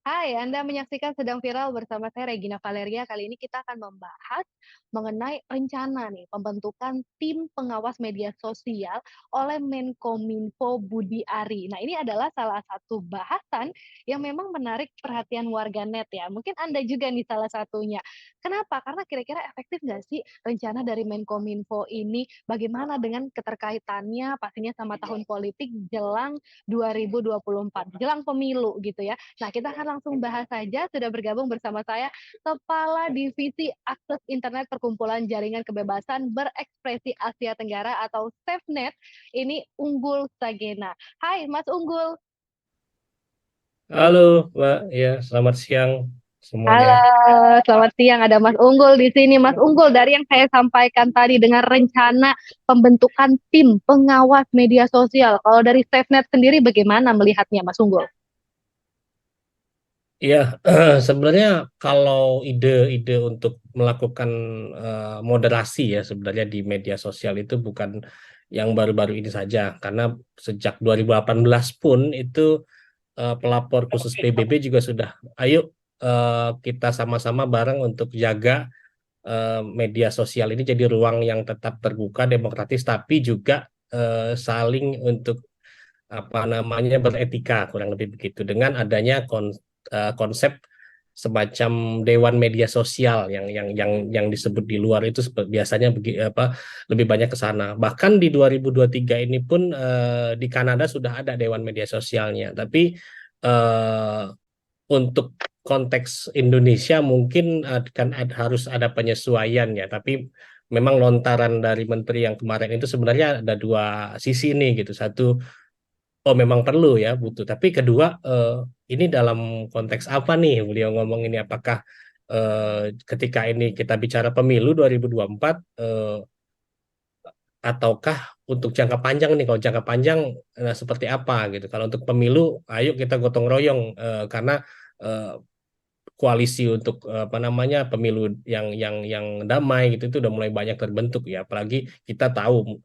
Hai, Anda menyaksikan Sedang Viral bersama saya Regina Valeria. Kali ini kita akan membahas mengenai rencana nih pembentukan tim pengawas media sosial oleh Menkominfo Budi Ari. Nah, ini adalah salah satu bahasan yang memang menarik perhatian warganet ya. Mungkin Anda juga nih salah satunya. Kenapa? Karena kira-kira efektif nggak sih rencana dari Menkominfo ini? Bagaimana dengan keterkaitannya pastinya sama tahun politik jelang 2024, jelang pemilu gitu ya. Nah, kita akan langsung bahas saja. Sudah bergabung bersama saya Kepala Divisi Akses Internet Perkumpulan Jaringan Kebebasan Berekspresi Asia Tenggara atau SafeNet, ini Unggul Sagena. Hai, Mas Unggul. Halo, Mbak. Ya, selamat siang semuanya. Halo, selamat siang. Ada Mas Unggul di sini. Mas Unggul, dari yang saya sampaikan tadi dengan rencana pembentukan tim pengawas media sosial. Kalau dari SafeNet sendiri bagaimana melihatnya, Mas Unggul? Iya, sebenarnya kalau ide-ide untuk melakukan moderasi ya sebenarnya di media sosial itu bukan yang baru-baru ini saja, karena sejak 2018 pun itu pelapor khusus PBB juga sudah, ayo kita sama-sama bareng untuk jaga media sosial ini jadi ruang yang tetap terbuka, demokratis, tapi juga saling untuk apa namanya beretika kurang lebih begitu dengan adanya konsep semacam dewan media sosial yang disebut di luar itu biasanya lebih banyak ke sana. Bahkan di 2023 ini pun di Kanada sudah ada dewan media sosialnya. Tapi eh, untuk konteks Indonesia mungkin harus ada penyesuaian ya. Tapi memang lontaran dari menteri yang kemarin itu sebenarnya ada dua sisi nih gitu. Satu, oh memang perlu ya butuh. Tapi kedua, ini dalam konteks apa nih beliau ngomong ini? Apakah ketika ini kita bicara pemilu 2024 ataukah untuk jangka panjang nih? Kalau jangka panjang seperti apa gitu? Kalau untuk pemilu, ayo kita gotong royong karena eh, koalisi untuk apa namanya pemilu yang damai gitu itu udah mulai banyak terbentuk ya. Apalagi kita tahu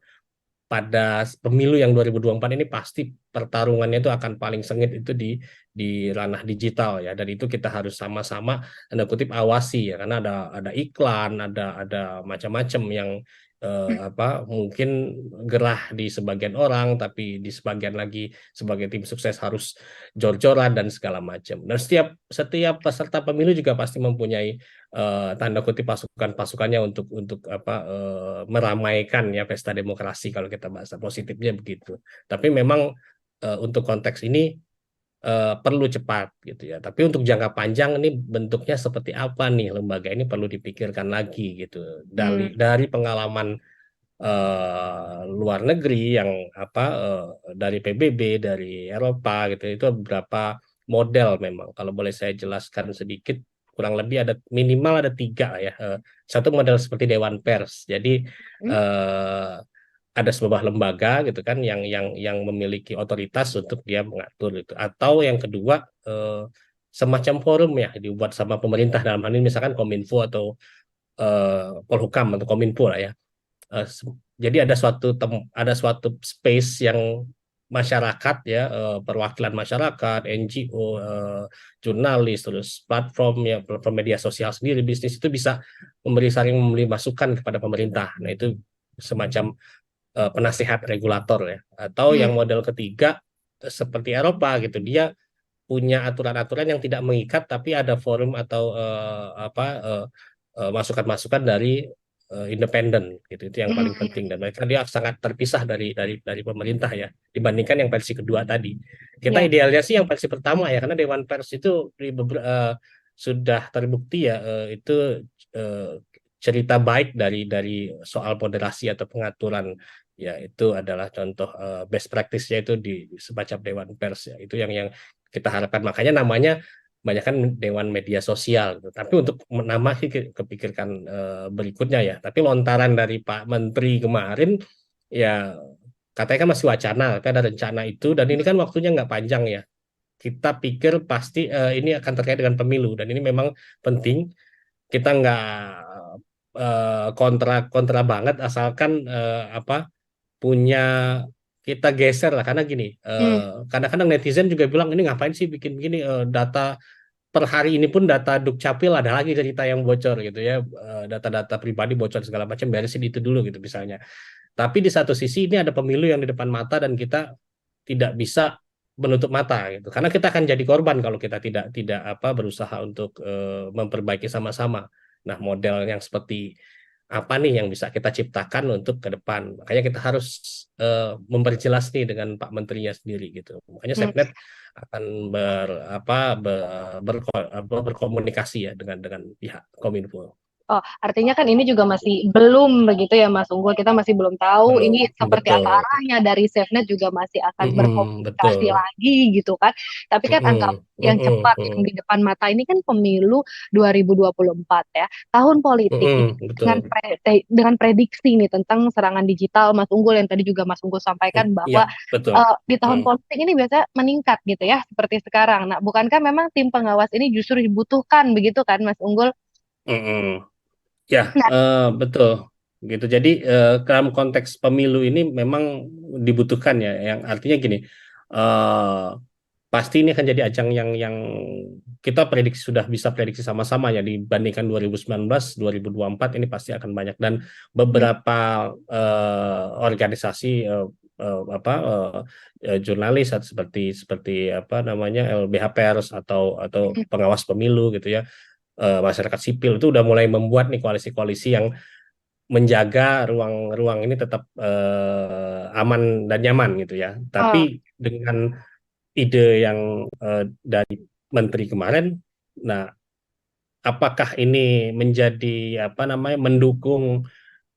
pada pemilu yang 2024 ini pasti pertarungannya itu akan paling sengit itu di ranah digital ya, dan itu kita harus sama-sama tanda kutip awasi ya, karena ada iklan, ada macam-macam yang apa mungkin gerah di sebagian orang, tapi di sebagian lagi sebagai tim sukses harus jor-joran dan segala macam. Dan setiap setiap peserta pemilu juga pasti mempunyai tanda kutip pasukan-pasukannya untuk apa meramaikan ya pesta demokrasi kalau kita bahasa positifnya begitu. Tapi memang untuk konteks ini perlu cepat gitu ya. Tapi untuk jangka panjang ini bentuknya seperti apa nih lembaga ini perlu dipikirkan lagi gitu. Dari pengalaman luar negeri yang apa dari PBB, dari Eropa gitu itu beberapa model memang. Kalau boleh saya jelaskan sedikit, kurang lebih ada minimal ada tiga ya. Satu model seperti Dewan Pers. Jadi Hmm? eh, ada sebuah lembaga gitu kan yang memiliki otoritas untuk dia mengatur itu. Atau yang kedua semacam forum ya dibuat sama pemerintah, dalam hal ini misalkan Kominfo atau Polhukam atau Kominfo lah ya. Eh, se- jadi ada suatu space yang masyarakat ya, perwakilan masyarakat, NGO, jurnalis, terus platform ya, platform media sosial sendiri, bisnis itu bisa saling memberi masukan kepada pemerintah. Nah, itu semacam penasihat regulator ya. Atau yang Hmm. model ketiga seperti Eropa gitu, dia punya aturan-aturan yang tidak mengikat, tapi ada forum atau apa masukan-masukan dari independen gitu. Itu yang paling Hmm. penting, dan mereka dia sangat terpisah dari pemerintah ya, dibandingkan yang versi kedua tadi. Kita Ya. idealnya sih yang versi pertama ya, karena Dewan Pers itu sudah terbukti ya, itu eh, cerita baik dari soal moderasi atau pengaturan ya, itu adalah contoh best practice-nya itu di semacam Dewan Pers ya. Itu yang kita harapkan, makanya namanya banyak kan Dewan Media Sosial gitu. Tapi untuk nama sih kepikirkan berikutnya ya. Tapi lontaran dari Pak Menteri kemarin ya, katanya kan masih wacana, tapi ada rencana itu, dan ini kan waktunya nggak panjang ya. Kita pikir pasti ini akan terkait dengan pemilu, dan ini memang penting. Kita nggak kontra kontra banget, asalkan apa punya, kita geser lah, karena gini Hmm. kadang-kadang netizen juga bilang ini ngapain sih bikin begini, data per hari ini pun data Dukcapil ada lagi cerita yang bocor gitu ya, data-data pribadi bocor segala macam, beresin itu dulu gitu misalnya. Tapi di satu sisi ini ada pemilu yang di depan mata dan kita tidak bisa menutup mata gitu. Karena kita akan jadi korban kalau kita tidak tidak apa berusaha untuk memperbaiki sama-sama. Nah, model yang seperti apa nih yang bisa kita ciptakan untuk ke depan. Makanya kita harus memperjelas nih dengan Pak Menterinya sendiri gitu. Makanya Hmm. SafeNet akan berkomunikasi ya dengan pihak Kominfo. Oh, artinya kan ini juga masih belum begitu ya Mas Unggul. Kita masih belum tahu Belum, ini seperti apa betul. arahnya dari SafeNet juga masih akan berkomunikasi Betul. lagi gitu kan. Tapi kan angka Mm-mm, yang mm-mm, cepat yang mm-mm, di depan mata ini kan pemilu 2024 ya. Tahun politik ini dengan betul. dengan prediksi nih tentang serangan digital Mas Unggul yang tadi juga Mas Unggul sampaikan Iya, bahwa betul. di tahun Mm, politik ini biasanya meningkat gitu ya seperti sekarang. Nah, bukankah memang tim pengawas ini justru dibutuhkan begitu kan Mas Unggul? mm-mm. Ya, Nah, betul. Gitu. Jadi dalam konteks pemilu ini memang dibutuhkan ya. Yang artinya gini, eh, pasti ini akan jadi ajang yang kita prediksi sudah bisa prediksi sama-sama ya dibandingkan 2019, 2024 ini pasti akan banyak dan hmm, beberapa organisasi jurnalis atau seperti seperti apa namanya LBH Pers atau hmm, pengawas pemilu gitu ya, masyarakat sipil itu udah mulai membuat nih koalisi-koalisi yang menjaga ruang-ruang ini tetap aman dan nyaman gitu ya. Tapi oh, dengan ide yang dari menteri kemarin, nah apakah ini menjadi apa namanya mendukung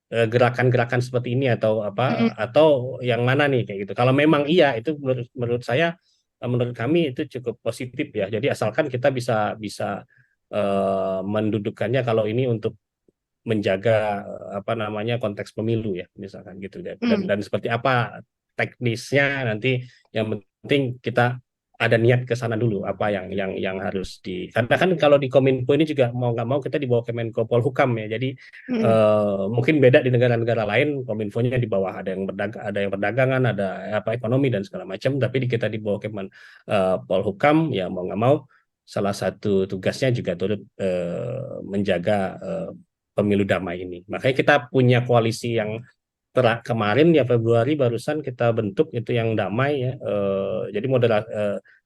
gerakan-gerakan seperti ini atau apa hmm, atau yang mana nih kayak gitu. Kalau memang iya itu menurut saya menurut kami itu cukup positif ya. Jadi asalkan kita bisa bisa mendudukannya kalau ini untuk menjaga apa namanya konteks pemilu ya misalkan gitu ya. dan hmm. dan seperti apa teknisnya nanti yang penting kita ada niat ke sana dulu apa yang harus di karena kan kalau di Kominfo ini juga mau nggak mau kita di bawah Kemenko Polhukam ya jadi Mm-mm. mungkin beda di negara-negara lain Kominfonya di bawah ada yang perdagangan ada apa ekonomi dan segala macam tapi di kita di bawah Kemen Polhukam ya mau nggak mau salah satu tugasnya juga turut menjaga pemilu damai ini. Makanya kita punya koalisi yang kemarin ya Februari barusan kita bentuk itu yang damai ya. Jadi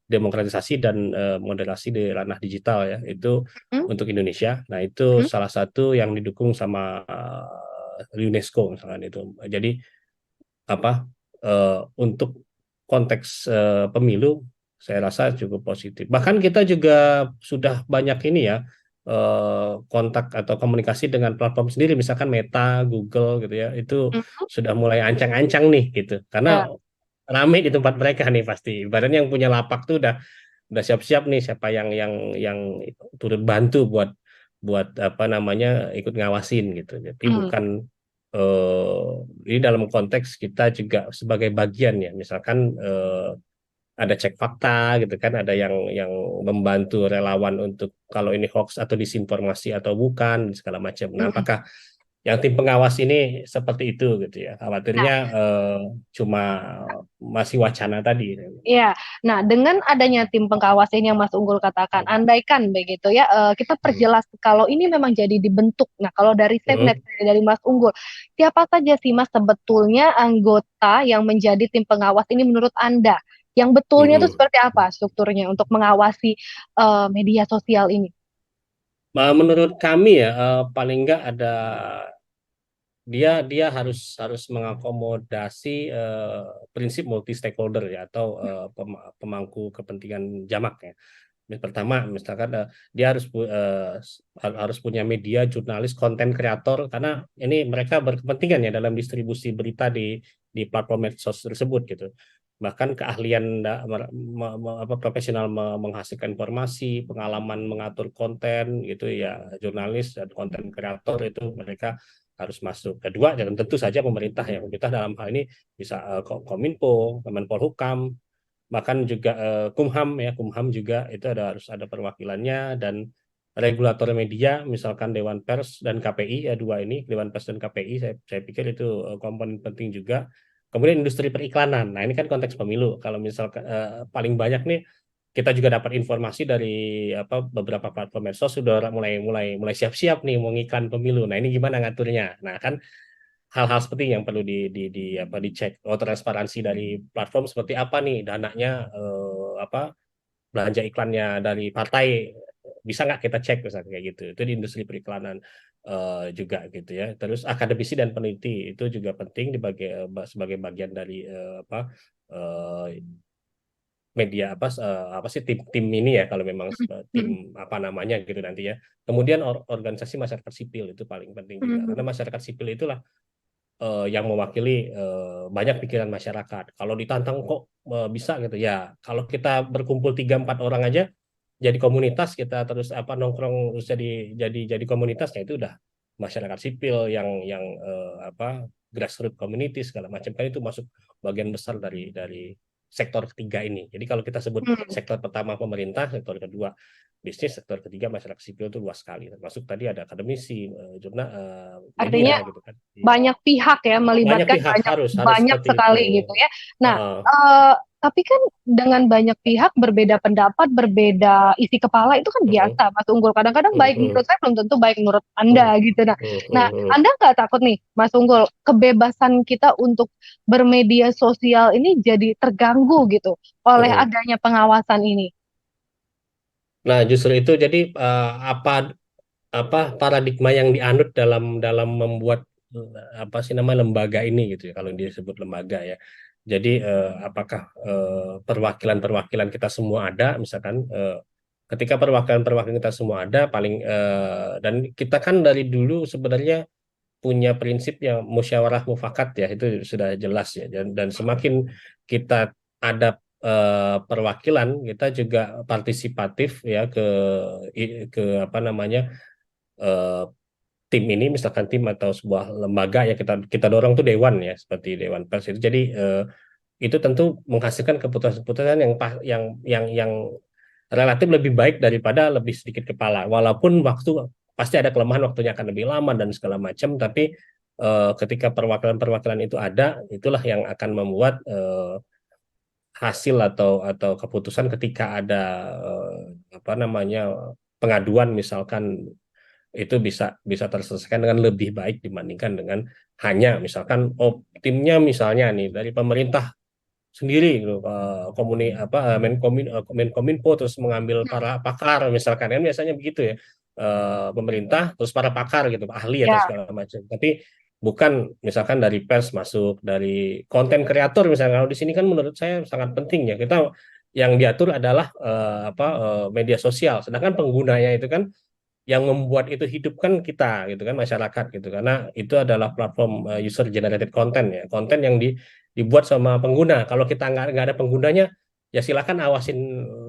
demokratisasi dan moderasi di ranah digital ya itu Hmm, untuk Indonesia. Nah itu hmm. salah satu yang didukung sama UNESCO misalkan itu. Jadi apa untuk konteks pemilu saya rasa cukup positif. Bahkan kita juga sudah banyak ini ya kontak atau komunikasi dengan platform sendiri, misalkan Meta, Google gitu ya, itu Hmm. sudah mulai ancang-ancang nih gitu. Karena Ya. rame di tempat mereka nih pasti. Ibaratnya yang punya lapak tuh udah siap-siap nih siapa yang turut bantu buat buat apa namanya ikut ngawasin gitu. Jadi Hmm. bukan ini dalam konteks kita juga sebagai bagian ya, misalkan ada cek fakta gitu kan, ada yang membantu relawan untuk kalau ini hoax atau disinformasi atau bukan segala macam. Nah, Hmm. apakah yang tim pengawas ini seperti itu gitu ya? Nah, Khawatirnya cuma masih wacana tadi. iya. Nah, dengan adanya tim pengawas ini yang Mas Unggul katakan, andaikan begitu ya, kita Hmm. perjelas kalau ini memang jadi dibentuk. Nah, kalau dari SafeNet, Hmm. dari Mas Unggul, siapa saja sih Mas sebetulnya anggota yang menjadi tim pengawas ini menurut Anda? Yang betulnya itu Hmm. seperti apa strukturnya untuk mengawasi media sosial ini? Menurut kami ya paling nggak ada dia dia harus harus mengakomodasi prinsip multi stakeholder ya atau pemangku kepentingan jamak ya. Pertama, misalkan dia harus punya media, jurnalis, konten kreator karena ini mereka berkepentingan ya dalam distribusi berita di platform medsos tersebut gitu. Bahkan keahlian profesional menghasilkan informasi, pengalaman mengatur konten gitu ya, jurnalis dan konten kreator itu mereka harus masuk. Kedua, dan tentu saja pemerintah ya, pemerintah dalam hal ini bisa Kominfo, Kemenpolhukam, bahkan juga Kumham ya Kumham juga itu harus ada perwakilannya dan regulator media misalkan Dewan Pers dan KPI ya dua ini Dewan Pers dan KPI saya pikir itu komponen penting juga kemudian industri periklanan nah ini kan konteks pemilu kalau misalkan paling banyak nih kita juga dapat informasi dari apa beberapa platform medsos sudah mulai mulai mulai siap-siap nih mau ngiklan pemilu. Nah, ini gimana ngaturnya? Nah, kan hal-hal seperti yang perlu di apa dicek. Oh, transparansi dari platform seperti apa nih dananya, apa belanja iklannya dari partai, bisa nggak kita cek misalnya kayak gitu. Itu di industri periklanan juga gitu ya. Terus akademisi dan peneliti itu juga penting sebagai bagian dari apa eh, media apa sih tim ini ya kalau memang tim Hmm. apa namanya gitu nanti ya. Kemudian organisasi masyarakat sipil itu paling penting juga karena Hmm. masyarakat sipil itulah yang mewakili banyak pikiran masyarakat. Kalau ditantang kok bisa gitu ya. Kalau kita berkumpul 3-4 orang aja jadi komunitas, kita terus apa nongkrong terus jadi komunitasnya itu udah masyarakat sipil yang apa grassroots community segala macam kan itu masuk bagian besar dari sektor ketiga ini. Jadi kalau kita sebut Hmm. sektor pertama pemerintah, sektor kedua bisnis, sektor ketiga masyarakat sipil itu luas sekali. Termasuk tadi ada akademisi, jurnal, media Artinya gitu kan. Iya. banyak pihak ya, Banyak melibatkan pihak banyak harus banyak seperti itu. sekali gitu ya. Nah, Heeh. tapi kan dengan banyak pihak berbeda pendapat, berbeda isi kepala itu kan Heeh. biasa, Mas Unggul. Kadang-kadang baik menurut Heeh. saya belum tentu baik menurut Anda Heeh. gitu. Nah, Heeh. Anda nggak takut nih, Mas Unggul, kebebasan kita untuk bermedia sosial ini jadi terganggu gitu oleh Heeh. adanya pengawasan ini? Nah, justru itu jadi apa apa paradigma yang dianut dalam dalam membuat apa sih nama lembaga ini gitu ya kalau disebut lembaga ya. Jadi apakah perwakilan-perwakilan kita semua ada misalkan ketika perwakilan-perwakilan kita semua ada paling dan kita kan dari dulu sebenarnya punya prinsip yang musyawarah mufakat ya itu sudah jelas ya dan semakin kita ada perwakilan kita juga partisipatif ya ke apa namanya eh, tim ini misalkan tim atau sebuah lembaga ya kita kita dorong tuh dewan ya seperti dewan pers itu jadi itu tentu menghasilkan keputusan-keputusan yang relatif lebih baik daripada lebih sedikit kepala walaupun waktu pasti ada kelemahan waktunya akan lebih lama dan segala macam tapi ketika perwakilan-perwakilan itu ada itulah yang akan membuat hasil atau keputusan ketika ada apa namanya pengaduan misalkan itu bisa bisa terselesaikan dengan lebih baik dibandingkan dengan hanya misalkan oh timnya misalnya nih dari pemerintah sendiri gitu, Menkominfo terus mengambil para pakar misalkan kan biasanya begitu ya. Pemerintah terus para pakar gitu ahli atau Ya. segala macam tapi bukan misalkan dari pers masuk dari konten kreator misalnya kalau di sini kan menurut saya sangat penting ya kita yang diatur adalah media sosial sedangkan penggunanya itu kan yang membuat itu hidup kan kita gitu kan masyarakat gitu karena itu adalah platform user generated content ya konten yang dibuat sama pengguna kalau kita nggak ada penggunanya ya silakan awasin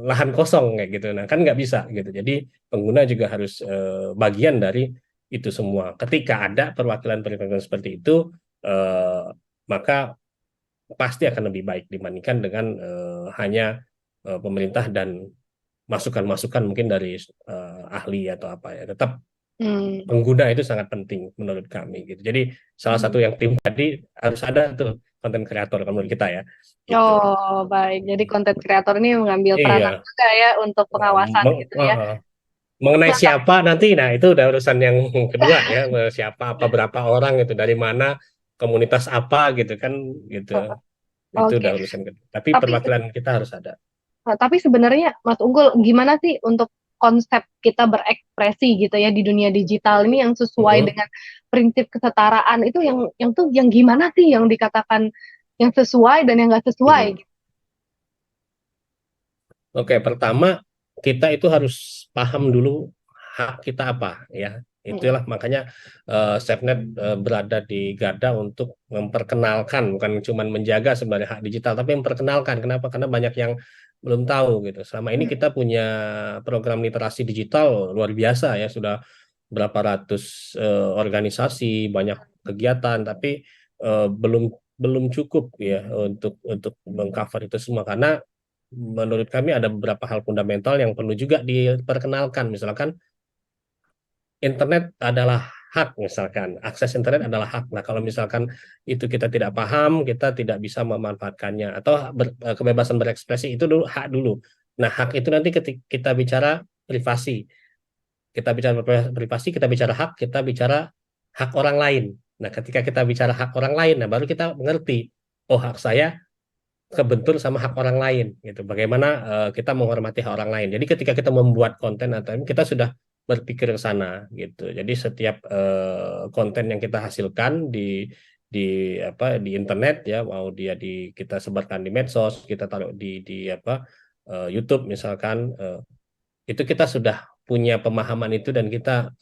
lahan kosong kayak gitu nah kan nggak bisa gitu jadi pengguna juga harus bagian dari itu semua ketika ada perwakilan-perwakilan seperti itu eh, maka pasti akan lebih baik dibandingkan dengan hanya pemerintah dan masukan-masukan mungkin dari ahli atau apa ya tetap Hmm. pengguna itu sangat penting menurut kami gitu. Jadi salah satu Hmm. yang tim tadi harus ada tuh konten kreator kalau menurut kita ya. Gitu. Oh, baik. Jadi konten kreator ini mengambil peranan Iya. juga ya untuk Eh, pengawasan meng- gitu ya. eh, Mengenai Nah, siapa nanti, nah itu udah urusan yang kedua ya. Siapa, apa berapa orang itu, dari mana, komunitas apa gitu kan, gitu. Itu oke. udah urusan kedua. Tapi Tapi perwakilan kita harus ada. tapi sebenarnya Mas Unggul gimana sih untuk konsep kita berekspresi gitu ya di dunia digital ini yang sesuai Mm-mm. dengan prinsip kesetaraan itu yang gimana sih yang dikatakan yang sesuai dan yang nggak sesuai Mm-mm. gitu. Oke, pertama kita itu harus paham dulu hak kita apa ya. Mm. Itulah makanya SafeNet berada di garda untuk memperkenalkan, bukan cuma menjaga sebenarnya hak digital, tapi memperkenalkan. Kenapa? Karena banyak yang belum tahu gitu. Selama ini kita punya program literasi digital luar biasa ya, sudah berapa ratus organisasi, banyak kegiatan, tapi belum belum cukup ya untuk mengcover itu semua karena menurut kami ada beberapa hal fundamental yang perlu juga diperkenalkan. Misalkan internet adalah hak, misalkan akses internet adalah hak. Nah, kalau misalkan itu kita tidak paham, kita tidak bisa memanfaatkannya atau kebebasan berekspresi itu dulu hak dulu. Nah, hak itu nanti ketika kita bicara privasi, kita bicara privasi, kita bicara hak, kita bicara hak orang lain. Nah, ketika kita bicara hak orang lain, nah baru kita mengerti, oh hak saya kebentur sama hak orang lain, gitu. Bagaimana kita menghormati hak orang lain. Jadi ketika kita membuat konten atau kita sudah berpikir ke sana, gitu. Jadi setiap konten yang kita hasilkan di internet ya, mau dia kita sebarkan di medsos, kita taruh di apa YouTube misalkan, itu kita sudah punya pemahaman itu dan kita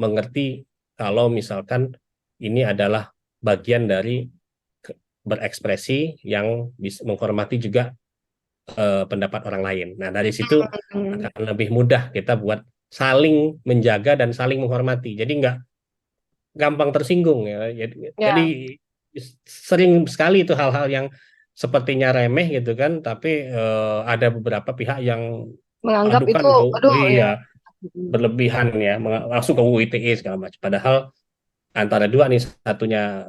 mengerti kalau misalkan ini adalah bagian dari berekspresi yang bisa menghormati juga pendapat orang lain. Nah, dari situ Hmm, akan lebih mudah kita buat saling menjaga dan saling menghormati. Jadi nggak gampang tersinggung ya. Jadi ya, sering sekali itu hal-hal yang sepertinya remeh gitu kan, tapi ada beberapa pihak yang menganggap aduh kan itu, aduh iya ya. Hmm. berlebihan ya langsung ke UU ITE segala macam. Padahal antara dua nih satunya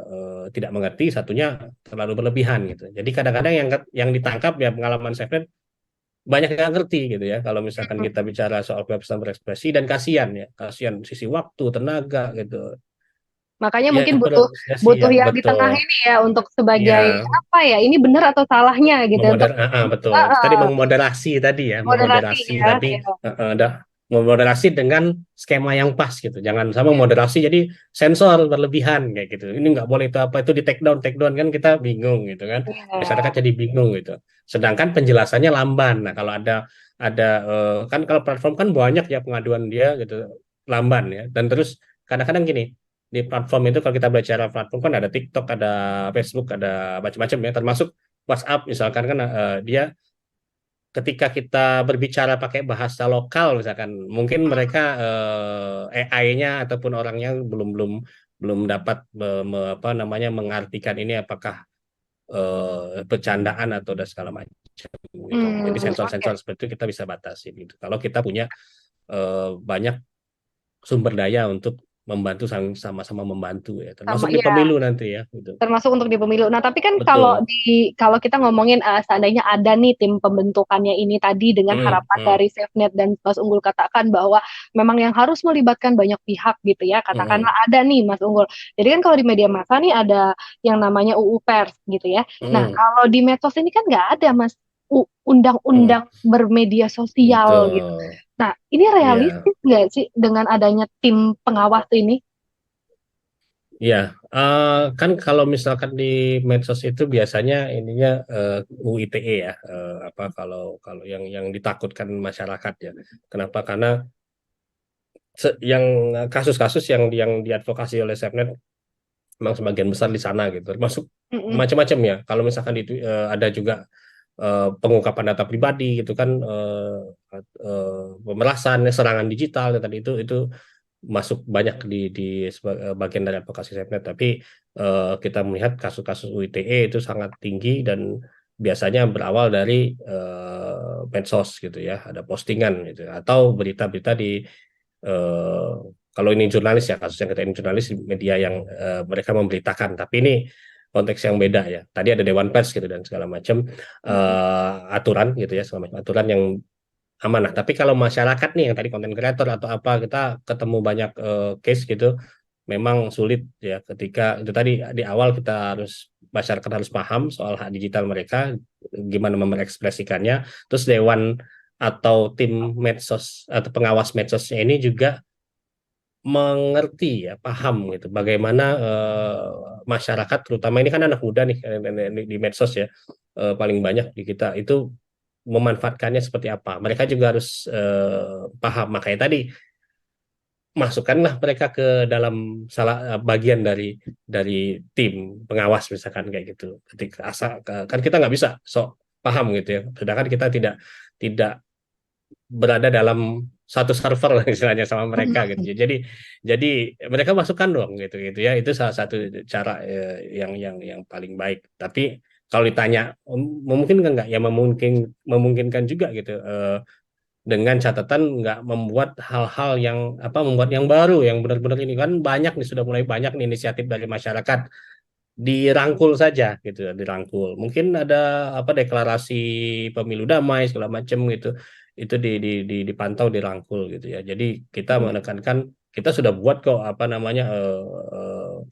tidak mengerti, satunya terlalu berlebihan gitu. Jadi kadang-kadang yang ditangkap ya pengalaman saya kan banyak yang nggak ngerti gitu ya. Kalau misalkan kita bicara soal kebebasan berekspresi dan kasihan ya, kasihan sisi waktu, tenaga gitu. Makanya Ya mungkin butuh berapresiasi ya butuh yang di betul. tengah ini ya untuk sebagai Ya apa ya? Ini benar atau salahnya gitu untuk betul. ah, Tadi ah, memoderasi tadi ya, moderasi memoderasi ya. tadi Ya. ada memoderasi dengan skema yang pas gitu. Jangan sama moderasi jadi sensor berlebihan kayak gitu. Ini nggak boleh itu apa itu di take down kan kita bingung gitu kan. Masyarakat Iya. jadi bingung gitu. Sedangkan penjelasannya lamban. Nah, kalau ada kan kalau platform kan banyak ya pengaduan dia gitu lamban ya. Dan terus kadang-kadang gini, di platform itu kalau kita bicara platform kan ada TikTok, ada Facebook, ada macam-macam ya, termasuk WhatsApp misalkan kan dia ketika kita berbicara pakai bahasa lokal misalkan mungkin mereka AI-nya ataupun orangnya belum belum belum dapat apa namanya mengartikan ini apakah bercandaan atau dan segala macam gitu. Jadi Oke. sensor-sensor seperti itu kita bisa batasi gitu. Kalau kita punya banyak sumber daya untuk membantu sama-sama membantu ya, termasuk Sama di ya. pemilu nanti ya gitu. Termasuk untuk di pemilu. Nah, tapi kan kalau Betul. kalau kita ngomongin seandainya ada nih tim pembentukannya ini tadi dengan Hmm, harapan hmm, dari SafeNet dan Mas Unggul katakan bahwa memang yang harus melibatkan banyak pihak gitu ya. Katakanlah hmm, ada nih Mas Unggul. Jadi kan kalau di media massa nih ada yang namanya UU Pers gitu ya. Nah, hmm, kalau di medsos ini kan nggak ada Mas hmm. undang-undang bermedia sosial gitu. Betul. Nah, ini Ya, realistis nggak sih dengan adanya tim pengawas ini? ya. Kan kalau misalkan di medsos itu biasanya ininya UU ITE ya, apa kalau kalau yang ditakutkan masyarakat ya. Kenapa? Karena yang kasus-kasus yang diadvokasi oleh Sepnet memang sebagian besar di sana gitu, termasuk Mm-mm. macam-macam ya. Kalau misalkan itu ada juga pengungkapan data pribadi gitu kan, pemerasan, serangan digital ya, tadi itu masuk banyak di bagian dari advokasi safenet. Tapi kita melihat kasus-kasus UITE itu sangat tinggi dan biasanya berawal dari medsos gitu ya, ada postingan gitu atau berita-berita di eh, kalau ini jurnalis ya kasus yang kita ini jurnalis di media yang mereka memberitakan. Tapi ini konteks yang beda ya. Tadi ada dewan pers gitu dan segala macam Mm-mm. aturan gitu ya, segala macam aturan yang amanah. Tapi kalau masyarakat nih yang tadi konten kreator atau apa kita ketemu banyak case gitu, memang sulit ya ketika itu tadi di awal kita harus masyarakat harus paham soal hak digital mereka, gimana merekspresikannya. Terus dewan atau tim medsos atau pengawas medsosnya ini juga mengerti ya, paham gitu bagaimana masyarakat terutama ini kan anak muda nih di medsos ya paling banyak di kita itu memanfaatkannya seperti apa. Mereka juga harus paham. Makanya tadi masukkanlah mereka ke dalam salah bagian dari tim pengawas misalkan kayak gitu. Ketika asal kan kita nggak bisa sok paham gitu ya. Sedangkan kita tidak tidak berada dalam satu server lah istilahnya sama mereka gitu. Jadi mereka masukkan dong gitu gitu ya. Itu salah satu cara yang paling baik. Tapi kalau ditanya memungkinkan nggak? Ya memungkinkan juga gitu. Dengan catatan nggak membuat hal-hal yang apa membuat yang baru yang benar-benar ini kan banyak nih sudah mulai banyak nih inisiatif dari masyarakat dirangkul saja gitu ya, dirangkul. Mungkin ada apa deklarasi pemilu damai segala macam gitu. Itu dipantau dirangkul gitu ya. Jadi kita Mm, menekankan kita sudah buat kok apa namanya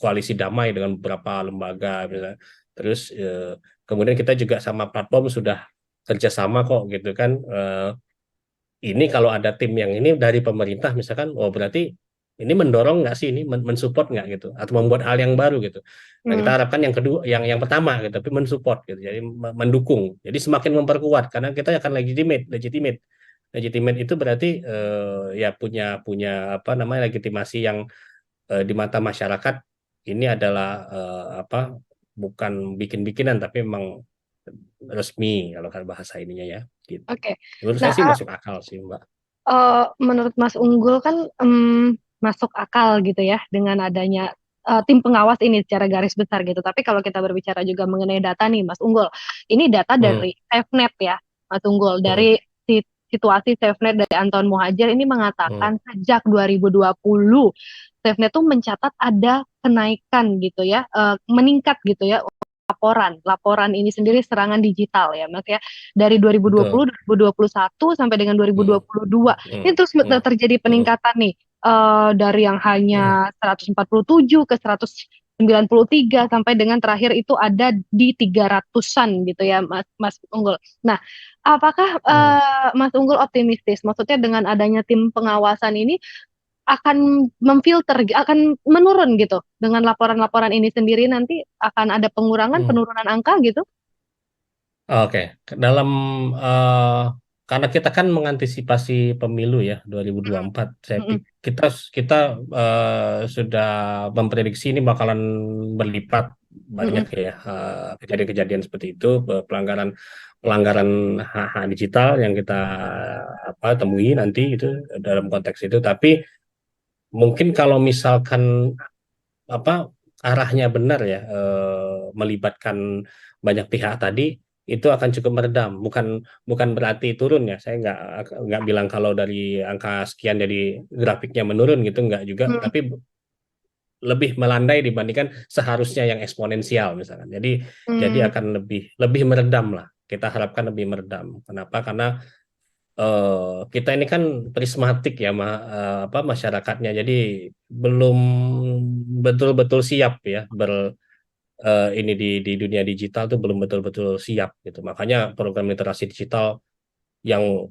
koalisi damai dengan beberapa lembaga misalnya. Terus kemudian kita juga sama platform sudah kerjasama kok gitu kan. Ini kalau ada tim yang ini dari pemerintah misalkan, oh berarti ini mendorong nggak sih, ini mensupport nggak gitu, atau membuat hal yang baru gitu. Nah kita mm. harapkan yang kedua, yang pertama gitu, tapi mensupport gitu, jadi mendukung, jadi semakin memperkuat karena kita akan legitimate, legitimate itu berarti ya punya punya apa namanya legitimasi yang di mata masyarakat ini adalah apa bukan bikin-bikinan tapi memang resmi kalau kan bahasa ininya ya gitu. Oke. Menurut saya Nah, sih masuk akal sih Mbak. menurut Mas Unggul kan masuk akal gitu ya dengan adanya tim pengawas ini secara garis besar gitu. Tapi kalau kita berbicara juga mengenai data nih, Mas Unggul, ini data Hmm, dari SafeNet ya, Mas Unggul. hmm, Dari situasi SafeNet dari Anton Muhajir ini hmm, mengatakan sejak 2020 SafeNet tuh mencatat ada kenaikan gitu ya, meningkat gitu ya laporan ini sendiri serangan digital ya Mas ya dari betul. 2020 2021 sampai dengan Hmm, 2022 hmm, ini terus hmm, terjadi hmm, peningkatan nih dari yang hmm, hanya 147 ke 193 sampai dengan terakhir itu ada di 300-an gitu ya Mas Mas Unggul. Nah, apakah hmm, Mas Unggul optimistis? Maksudnya dengan adanya tim pengawasan ini akan memfilter, akan menurun gitu. Dengan laporan-laporan ini sendiri nanti akan ada pengurangan, hmm. penurunan angka gitu. Oke, dalam eh, karena kita kan mengantisipasi pemilu ya Mm, 2024, mm, kita kita sudah memprediksi ini bakalan berlipat banyak mm, ya kejadian-kejadian seperti itu, pelanggaran pelanggaran hak-hak digital yang kita apa temui nanti itu dalam konteks itu. Tapi mungkin kalau misalkan apa arahnya benar ya melibatkan banyak pihak tadi itu akan cukup meredam bukan bukan berarti turun ya saya nggak bilang kalau dari angka sekian jadi grafiknya menurun gitu nggak juga mm, tapi lebih melandai dibandingkan seharusnya yang eksponensial misalkan jadi mm, akan lebih lebih meredam lah kita harapkan lebih meredam kenapa karena kita ini kan prismatik ya apa masyarakatnya jadi belum betul-betul siap ya ini di dunia digital tuh belum betul-betul siap gitu makanya program literasi digital yang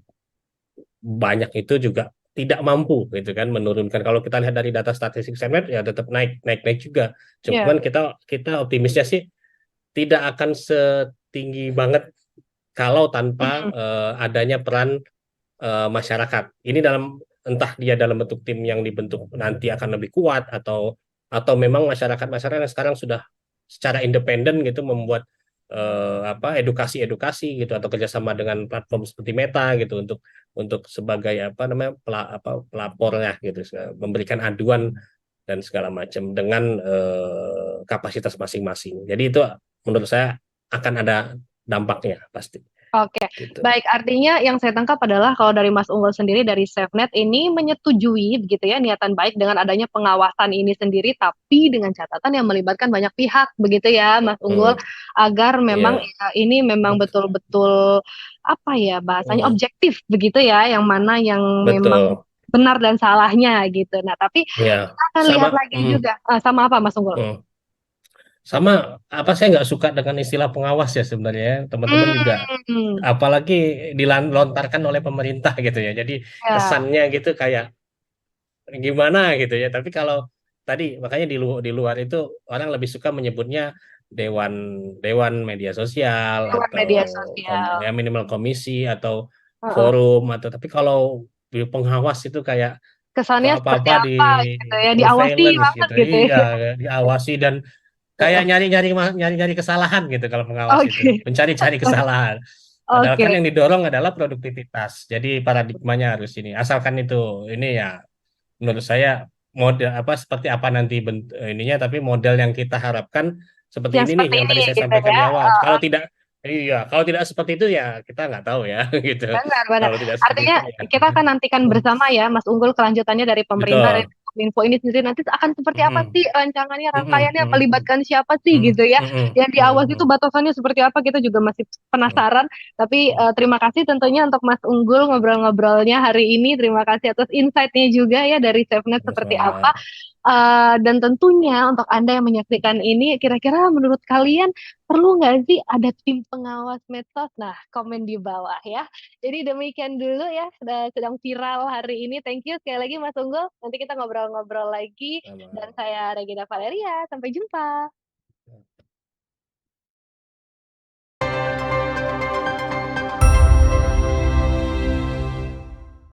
banyak itu juga tidak mampu gitu kan menurunkan kalau kita lihat dari data statistik Senmet ya tetap naik naik naik juga ya, cuman kita kita optimisnya sih tidak akan setinggi banget kalau tanpa mm, adanya peran masyarakat. Ini dalam entah dia dalam bentuk tim yang dibentuk nanti akan lebih kuat atau memang masyarakat-masyarakat yang sekarang sudah secara independen gitu membuat apa edukasi-edukasi gitu atau kerjasama dengan platform seperti Meta gitu untuk sebagai apa namanya apa pelapornya gitu memberikan aduan dan segala macam dengan kapasitas masing-masing. Jadi itu menurut saya akan ada dampaknya pasti oke. gitu. Baik, artinya yang saya tangkap adalah kalau dari Mas Unggul sendiri dari SafeNet ini menyetujui begitu ya niatan baik dengan adanya pengawasan ini sendiri, tapi dengan catatan yang melibatkan banyak pihak begitu ya Mas Unggul, Hmm, agar memang ya. ya, ini memang betul-betul apa ya bahasanya Hmm, objektif begitu ya, yang mana yang memang betul. benar dan salahnya gitu. Nah, tapi Ya, kita akan lihat sama. lagi juga. Sama apa Mas Unggul? Hmm. Sama apa saya nggak suka dengan istilah pengawas ya sebenarnya ya. Teman-teman juga Hmm, apalagi dilontarkan oleh pemerintah gitu ya. Jadi ya, kesannya gitu kayak gimana gitu ya. Tapi kalau tadi makanya di luar itu orang lebih suka menyebutnya dewan dewan media sosial lewat atau media sosial. ya minimal komisi atau Heeh. forum atau tapi kalau di pengawas itu kayak kok Kesannya seperti apa-apa di apa gitu ya, diawasi surveillance banget gitu. gitu ya. Iya, diawasi dan kayak Heeh. nyari-nyari kesalahan gitu kalau pengawas itu. Oke, Mencari-cari kesalahan. Padahal kan oke. yang didorong adalah produktivitas. Jadi paradigmanya harus ini. Asalkan itu ini ya menurut saya model apa seperti apa nanti ininya tapi model yang kita harapkan seperti Yang ini nih seperti yang ini tadi saya gitu sampaikan ya. di awal. Kalau tidak iya, kalau tidak seperti itu ya kita nggak tahu ya gitu. Benar, benar. Kalau tidak seperti Artinya itu ya. kita akan nantikan bersama ya, Mas Unggul kelanjutannya dari pemerintah dan Betul. Kominfo ini sendiri nanti akan seperti apa Mhm. sih rancangannya, Mhm, rangkaiannya, mhm, mhm. melibatkan siapa sih Mhm, gitu ya. mhm, Yang mhm, diawasi itu mhm. batasannya seperti apa kita juga masih Mhm, penasaran. Tapi mhm. terima kasih tentunya untuk Mas Unggul ngobrol-ngobrolnya hari ini. Terima kasih atas insight-nya juga ya dari SafeNet seperti apa. Sama-sama. Dan tentunya untuk Anda yang menyaksikan ini, kira-kira menurut kalian perlu nggak sih ada tim pengawas medsos? Nah, komen di bawah ya. Jadi demikian dulu ya, sedang viral hari ini. Thank you sekali lagi Mas Unggul. Nanti kita ngobrol-ngobrol lagi. Dan Sama. saya Regina Valeria. Sampai jumpa.